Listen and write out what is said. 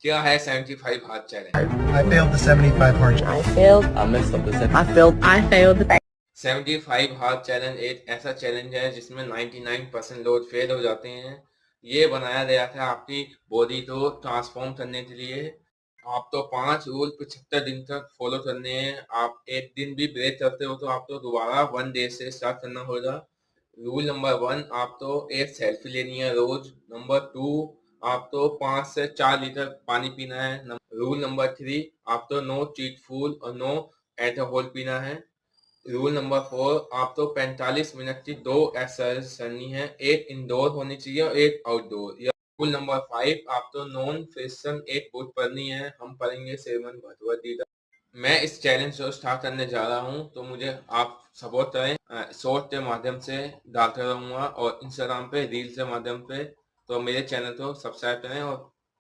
क्या है 75 हाथ challenge? I failed the 75 hard challenge. I failed. I messed up the second. I failed. 75 हाथ challenge एक ऐसा चैलेंज है जिसमें 99% लोग फेल हो जाते हैं। ये बनाया गया था आपकी बॉडी को ट्रांसफॉर्म करने के लिए। आपको 5 रूल 75 दिन तक फॉलो करने हैं। आप एक दिन भी ब्रेक करते हो तो आपको दोबारा 1 डे से स्टार्ट करना होगा। रूल नंबर 1, आपको एक सेल्फी लेनी है रोज। नंबर 2, आपको 5 से 4 लीटर पानी पीना है। रूल नंबर 3, आपको नो चीट फूड और नो अल्कोहल पीना है। रूल नंबर 4, आपको 45 मिनट की 2 एक्सरसाइज करनी है, एक इंडोर होनी चाहिए और एक आउटडोर। या रूल नंबर 5, आपको नॉन फिक्शन एक बुक पढ़नी है। हम पढ़ेंगे श्रीमद् भगवद गीता। मैं इस चैलेंज को स्टार्ट करने जा रहा हूं तो मुझे आप सपोर्ट करें। शॉर्ट के माध्यम से डालते रहूंगा और इंस्टाग्राम पे रील के माध्यम पे। तो मेरे चैनल को सब्सक्राइब करें और